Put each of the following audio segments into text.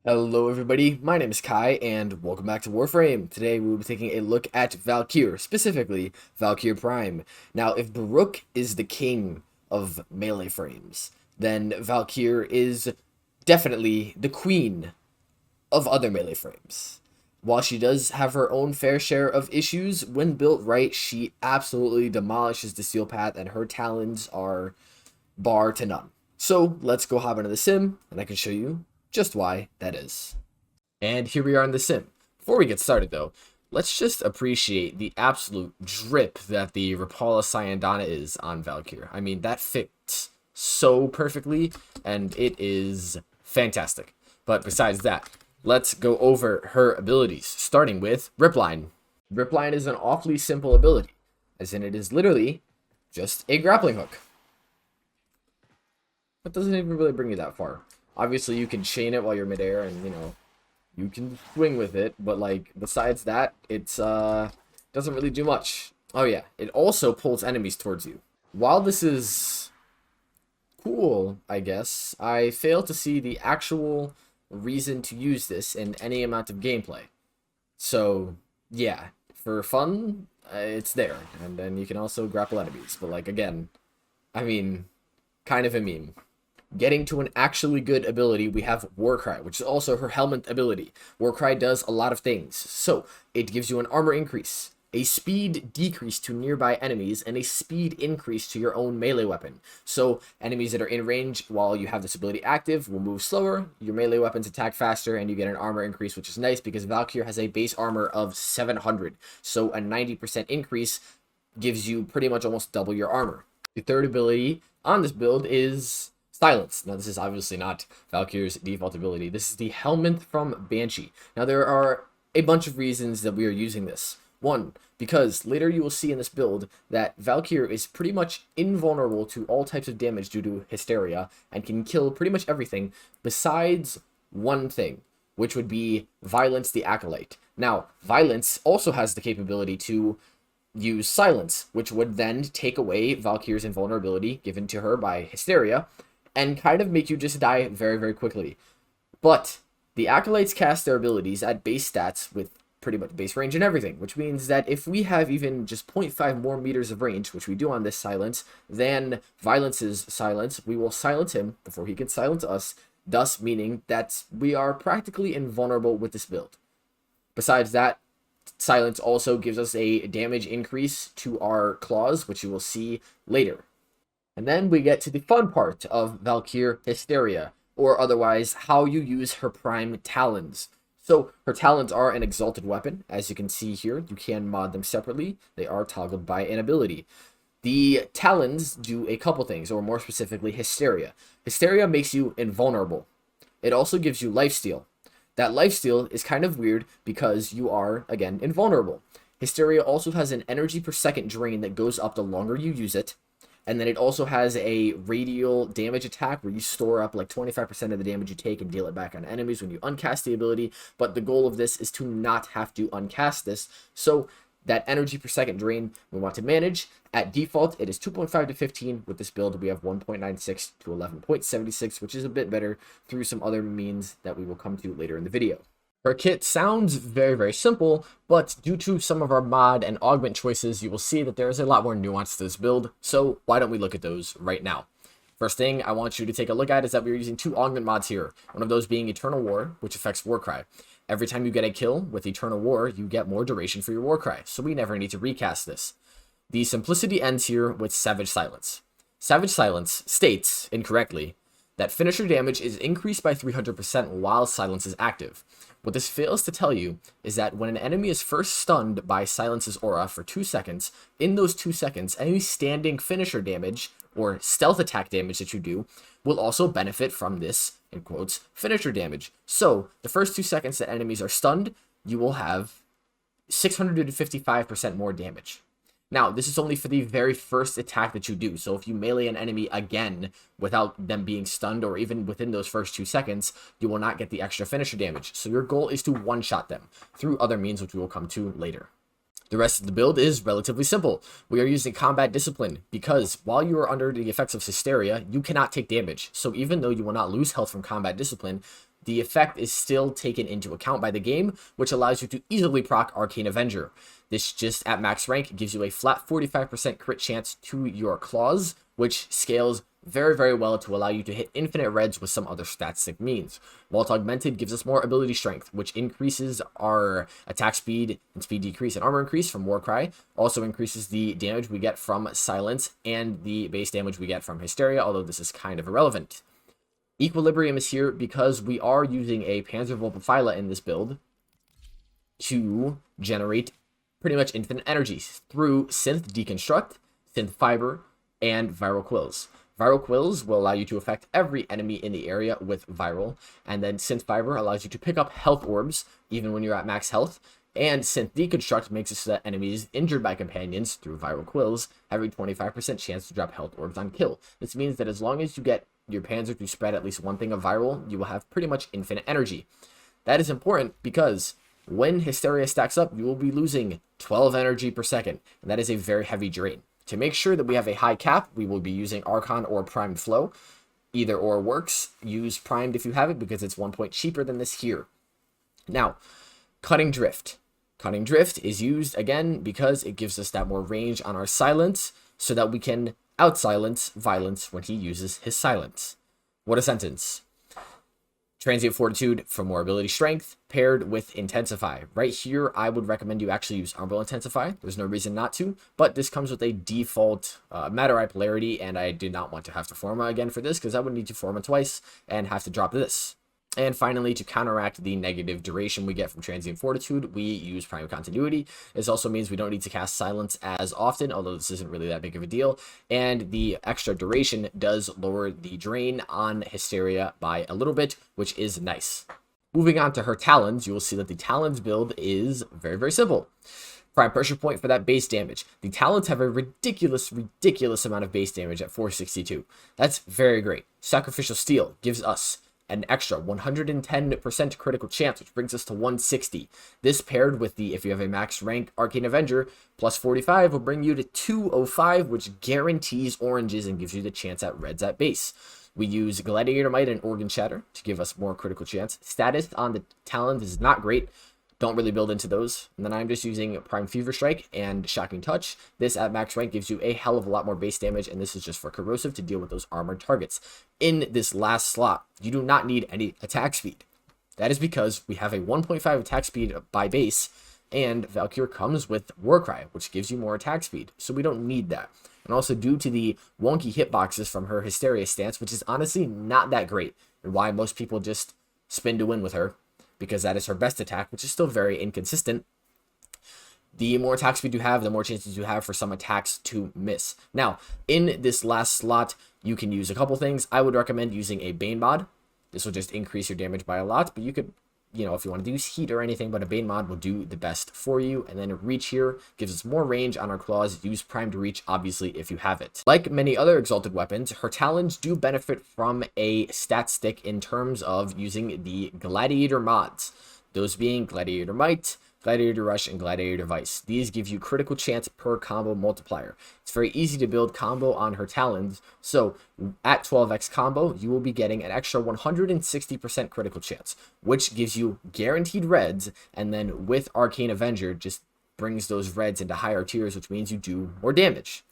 Hello everybody, my name is Kai and welcome back to Warframe. Today we will be taking a look at Valkyr, specifically Valkyr Prime. Now if Baruch is the king of melee frames, then Valkyr is definitely the queen of other melee frames. While she does have her own fair share of issues, when built right, she absolutely demolishes the Steel Path and her talons are bar to none. So let's go hop into the sim and I can show you just why that is. And here we are in the sim. Before we get started though, let's just appreciate the absolute drip that the Rapala Syandana is on Valkyr. I mean, that fits so perfectly, and it is fantastic. But besides that, let's go over her abilities, starting with Ripline. Ripline is an awfully simple ability, as in it is literally just a grappling hook. It doesn't even really bring you that far. Obviously, you can chain it while you're midair, and you can swing with it. But like besides that, it's doesn't really do much. Oh yeah, it also pulls enemies towards you. While this is cool, I guess, I fail to see the actual reason to use this in any amount of gameplay. So yeah, for fun, it's there, and then you can also grapple enemies. But like again, I mean, kind of a meme. Getting to an actually good ability, we have Warcry, which is also her Helminth ability. Warcry does a lot of things. So, it gives you an armor increase, a speed decrease to nearby enemies, and a speed increase to your own melee weapon. So, enemies that are in range while you have this ability active will move slower, your melee weapons attack faster, and you get an armor increase, which is nice because Valkyr has a base armor of 700. So, a 90% increase gives you pretty much almost double your armor. The third ability on this build is Silence. Now, this is obviously not Valkyr's default ability. This is the Helminth from Banshee. Now, there are a bunch of reasons that we are using this. One, because later you will see in this build that Valkyr is pretty much invulnerable to all types of damage due to Hysteria and can kill pretty much everything besides one thing, which would be Violence the Acolyte. Now, Violence also has the capability to use Silence, which would then take away Valkyr's invulnerability given to her by Hysteria, and kind of make you just die very, very quickly. But the Acolytes cast their abilities at base stats with pretty much base range and everything, which means that if we have even just 0.5 more meters of range, which we do on this Silence, than Violence's Silence, we will silence him before he can silence us, thus meaning that we are practically invulnerable with this build. Besides that, Silence also gives us a damage increase to our claws, which you will see later. And then we get to the fun part of Valkyr Hysteria, or otherwise how you use her prime talons. So her talons are an exalted weapon. As you can see here, you can mod them separately. They are toggled by an ability. The talons do a couple things, or more specifically Hysteria. Hysteria makes you invulnerable. It also gives you lifesteal. That lifesteal is kind of weird because you are, again, invulnerable. Hysteria also has an energy per second drain that goes up the longer you use it. And then it also has a radial damage attack where you store up like 25% of the damage you take and deal it back on enemies when you uncast the ability. But the goal of this is to not have to uncast this. So that energy per second drain we want to manage. At default, it is 2.5 to 15. With this build, we have 1.96 to 11.76, which is a bit better through some other means that we will come to later in the video. Her kit sounds very, very simple, but due to some of our mod and augment choices, you will see that there is a lot more nuance to this build, so why don't we look at those right now? First thing I want you to take a look at is that we're using two augment mods here, one of those being Eternal War, which affects Warcry. Every time you get a kill with Eternal War, you get more duration for your Warcry, so we never need to recast this. The simplicity ends here with Savage Silence. Savage Silence states, incorrectly, that finisher damage is increased by 300% while Silence is active. What this fails to tell you is that when an enemy is first stunned by Silence's aura for 2 seconds, in those 2 seconds, any standing finisher damage, or stealth attack damage that you do, will also benefit from this, in quotes, finisher damage. So, the first 2 seconds that enemies are stunned, you will have 655% more damage. Now, this is only for the very first attack that you do, so if you melee an enemy again without them being stunned, or even within those first 2 seconds, you will not get the extra finisher damage. So your goal is to one-shot them through other means, which we will come to later. The rest of the build is relatively simple. We are using Combat Discipline because while you are under the effects of Hysteria, you cannot take damage. So even though you will not lose health from Combat Discipline, the effect is still taken into account by the game, which allows you to easily proc Arcane Avenger. This just at max rank gives you a flat 45% crit chance to your claws, which scales very, very well to allow you to hit infinite reds with some other statistic means. Vault Augmented gives us more ability strength, which increases our attack speed and speed decrease and armor increase from Warcry. Also increases the damage we get from Silence and the base damage we get from Hysteria, although this is kind of irrelevant. Equilibrium is here because we are using a Panzervolpaphyla in this build to generate pretty much infinite energies through Synth Deconstruct, Synth Fiber, and Viral Quills. Viral Quills will allow you to affect every enemy in the area with Viral, and then Synth Fiber allows you to pick up health orbs even when you're at max health, and Synth Deconstruct makes it so that enemies injured by companions through Viral Quills have a 25% chance to drop health orbs on kill. This means that as long as you get your Panzer to spread at least one thing of Viral, you will have pretty much infinite energy. That is important because when Hysteria stacks up, you will be losing 12 energy per second, and that is a very heavy drain. To make sure that we have a high cap, we will be using Archon or Primed Flow. Either or works. Use Primed if you have it because it's 1 point cheaper than this here. Now, Cutting Drift. Cutting Drift is used again because it gives us that more range on our Silence so that we can out-silence Violence when he uses his Silence. What a sentence. Transient Fortitude for more ability strength, paired with Intensify. Right here, I would recommend you actually use Umbral Intensify. There's no reason not to, but this comes with a default Matter Eye Polarity, and I did not want to have to Forma again for this, because I would need to Forma twice and have to drop this. And finally, to counteract the negative duration we get from Transient Fortitude, we use Prime Continuity. This also means we don't need to cast Silence as often, although this isn't really that big of a deal. And the extra duration does lower the drain on Hysteria by a little bit, which is nice. Moving on to her Talons, you will see that the Talons build is very, very simple. Prime Pressure Point for that base damage. The Talons have a ridiculous amount of base damage at 462. That's very great. Sacrificial Steel gives us an extra 110% critical chance, which brings us to 160. This paired with the, if you have a max rank Arcane Avenger, plus 45 will bring you to 205, which guarantees oranges and gives you the chance at reds at base. We use Gladiator Might and Organ Shatter to give us more critical chance. Status on the Talons is not great. Don't really build into those. And then I'm just using Prime Fever Strike and Shocking Touch. This at max rank gives you a hell of a lot more base damage, and this is just for Corrosive to deal with those armored targets. In this last slot, you do not need any attack speed. That is because we have a 1.5 attack speed by base, and Valkyr comes with Warcry, which gives you more attack speed, so we don't need that. And also due to the wonky hitboxes from her Hysteria stance, which is honestly not that great, and why most people just spin to win with her, because that is her best attack, which is still very inconsistent. The more attack speed you have, the more chances you have for some attacks to miss. Now, in this last slot, you can use a couple things. I would recommend using a Bane mod. This will just increase your damage by a lot, but you could, if you want to use heat or anything, but a Bane mod will do the best for you. And then Reach here gives us more range on our claws. Use Primed Reach, obviously, if you have it. Like many other Exalted weapons, her Talons do benefit from a stat stick in terms of using the Gladiator mods. Those being Gladiator Might, Gladiator Rush, and Gladiator Vice. These give you critical chance per combo multiplier. It's very easy to build combo on her Talons, so at 12x combo, you will be getting an extra 160% critical chance, which gives you guaranteed reds, and then with Arcane Avenger, just brings those reds into higher tiers, which means you do more damage.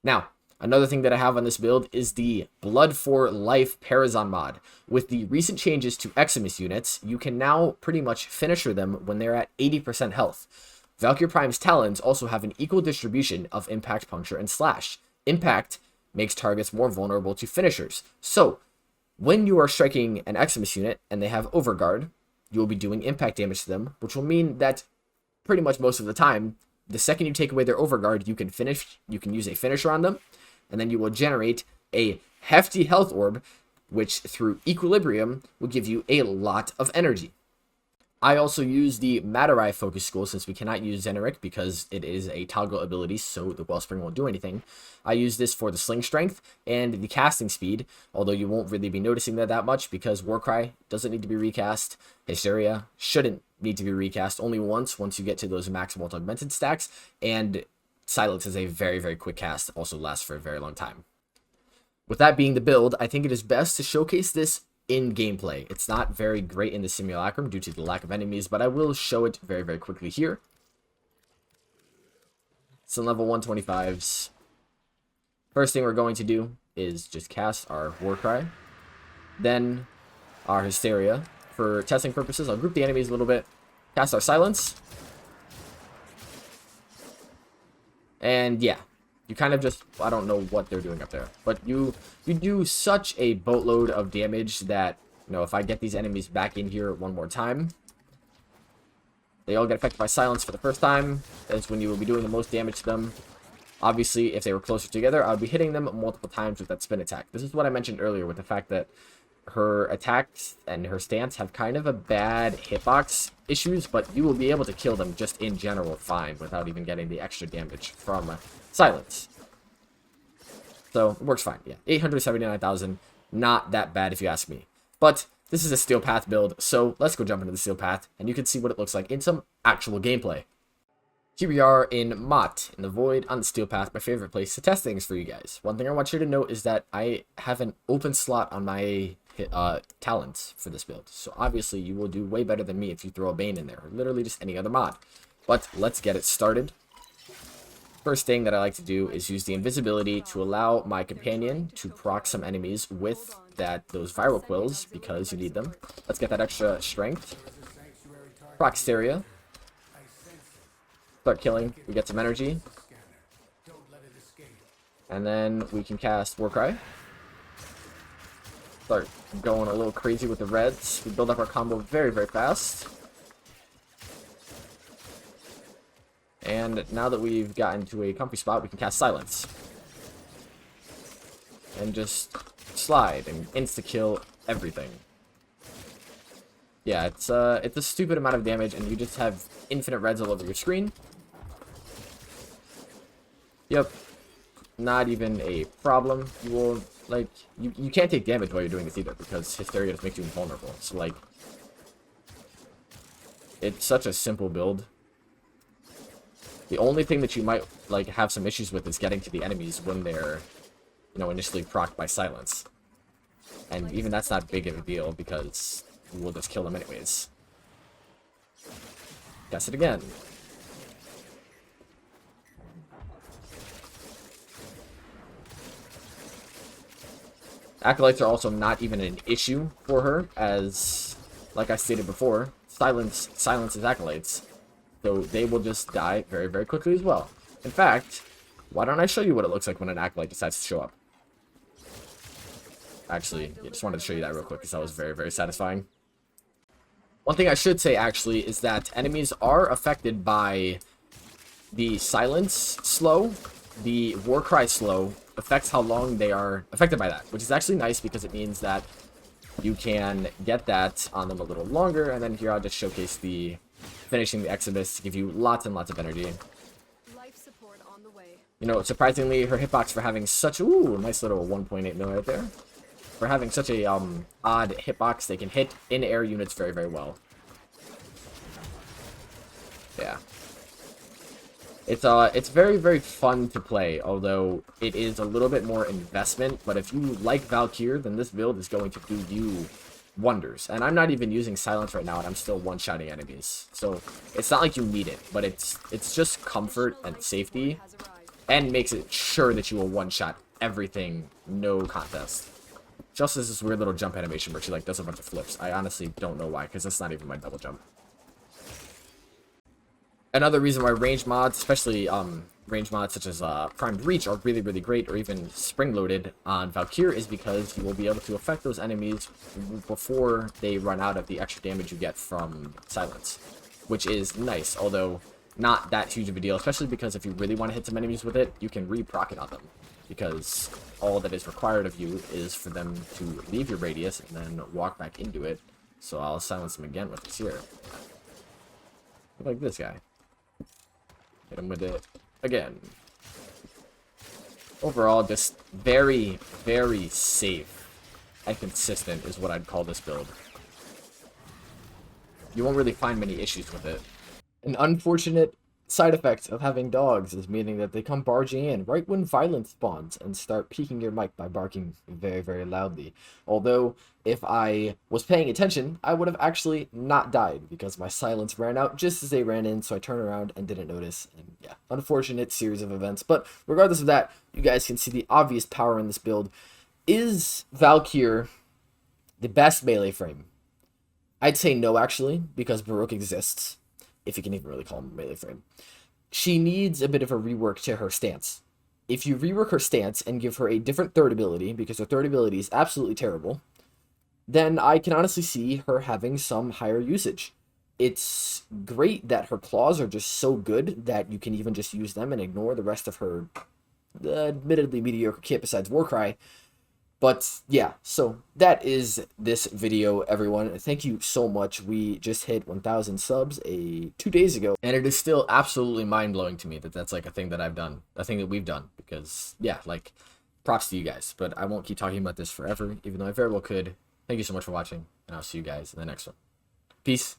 Now, another thing that I have on this build is the Blood for Life Parazon mod. With the recent changes to Eximus units, you can now pretty much finisher them when they're at 80% health. Valkyr Prime's Talons also have an equal distribution of Impact, Puncture, and Slash. Impact makes targets more vulnerable to finishers. So, when you are striking an Eximus unit and they have Overguard, you will be doing impact damage to them, which will mean that pretty much most of the time, the second you take away their Overguard, you can use a finisher on them, and then you will generate a hefty health orb, which through Equilibrium will give you a lot of energy. I also use the Matter Eye Focus School since we cannot use Xeneric because it is a toggle ability, so the Wellspring won't do anything. I use this for the Sling Strength and the casting speed, although you won't really be noticing that much because Warcry doesn't need to be recast. Hysteria shouldn't need to be recast only once you get to those maximal augmented stacks, and Silence is a very, very quick cast, also lasts for a very long time. With that being the build, I think it is best to showcase this in gameplay. It's not very great in the Simulacrum due to the lack of enemies, but I will show it very, very quickly here. Some level 125s. First thing we're going to do is just cast our Warcry. Then our Hysteria. For testing purposes, I'll group the enemies a little bit. Cast our Silence. And yeah, you kind of just, I don't know what they're doing up there. But you do such a boatload of damage that, you know, if I get these enemies back in here one more time, they all get affected by Silence for the first time. That's when you will be doing the most damage to them. Obviously, if they were closer together, I would be hitting them multiple times with that spin attack. This is what I mentioned earlier with the fact that her attacks and her stance have kind of a bad hitbox issues, but you will be able to kill them just in general fine without even getting the extra damage from Silence. So, it works fine. Yeah, 879,000. Not that bad if you ask me. But this is a Steel Path build, so let's go jump into the Steel Path, and you can see what it looks like in some actual gameplay. Here we are in Mott, in the Void, on the Steel Path, my favorite place to test things for you guys. One thing I want you to note is that I have an open slot on my Talons for this build. So obviously you will do way better than me if you throw a Bane in there, or literally just any other mod. But let's get it started. First thing that I like to do is use the invisibility to allow my companion to proc some enemies with those viral quills, because you need them. Let's get that extra strength. Proc Hysteria. Start killing, we get some energy. And then we can cast Warcry. Start going a little crazy with the reds. We build up our combo very, very fast. And now that we've gotten to a comfy spot, we can cast Silence. And just slide and insta-kill everything. Yeah, it's a stupid amount of damage, and you just have infinite reds all over your screen. Yep, not even a problem. You will, like, you can't take damage while you're doing this either, because Hysteria just makes you invulnerable. So, like, it's such a simple build. The only thing that you might, like, have some issues with is getting to the enemies when they're, you know, initially procced by Silence. And even that's not big of a deal, because you will just kill them anyways. Guess it again. Acolytes are also not even an issue for her, as, like I stated before, silences Acolytes. So they will just die very, very quickly as well. In fact, why don't I show you what it looks like when an Acolyte decides to show up? Actually, I just wanted to show you that real quick, because that was very, very satisfying. One thing I should say, actually, is that enemies are affected by the Silence slow. The Warcry slow affects how long they are affected by that, which is actually nice because it means that you can get that on them a little longer. And then here I'll just showcase the finishing the Exodus to give you lots and lots of energy. Life support on the way. You know, surprisingly, her hitbox for having such nice little 1.8 mil right there. For having such a odd hitbox, they can hit in-air units very, very well. Yeah. It's very, very fun to play, although it is a little bit more investment. But if you like Valkyr, then this build is going to do you wonders. And I'm not even using Silence right now, and I'm still one-shotting enemies. So it's not like you need it, but it's just comfort and safety, and makes it sure that you will one-shot everything, no contest. Just as this weird little jump animation where she like does a bunch of flips. I honestly don't know why, because that's not even my double jump. Another reason why range mods, especially range mods such as Primed Reach, are really, really great, or even spring-loaded on Valkyr, is because you will be able to affect those enemies before they run out of the extra damage you get from Silence, which is nice, although not that huge of a deal, especially because if you really want to hit some enemies with it, you can re-proc it on them, because all that is required of you is for them to leave your radius and then walk back into it. So I'll silence them again with this here. Like this guy. Hit him with it again. Overall, just very, very safe and consistent is what I'd call this build. You won't really find many issues with it. An unfortunate side effect of having dogs is meaning that they come barging in right when violence spawns and start piquing your mic by barking very, very loudly. Although, if I was paying attention, I would have actually not died because my silence ran out just as they ran in, so I turned around and didn't notice. And yeah, unfortunate series of events. But regardless of that, you guys can see the obvious power in this build. Is Valkyr the best melee frame? I'd say no, actually, because Baroque exists, if you can even really call him a melee frame. She needs a bit of a rework to her stance. If you rework her stance and give her a different third ability, because her third ability is absolutely terrible, then I can honestly see her having some higher usage. It's great that her claws are just so good that you can even just use them and ignore the rest of her admittedly mediocre kit besides Warcry. But yeah, so that is this video, everyone. Thank you so much. We just hit 1,000 subs 2 days ago, and it is still absolutely mind-blowing to me that that's like a thing that I've done, a thing that we've done, because yeah, like, props to you guys. But I won't keep talking about this forever, even though I very well could. Thank you so much for watching, and I'll see you guys in the next one. Peace.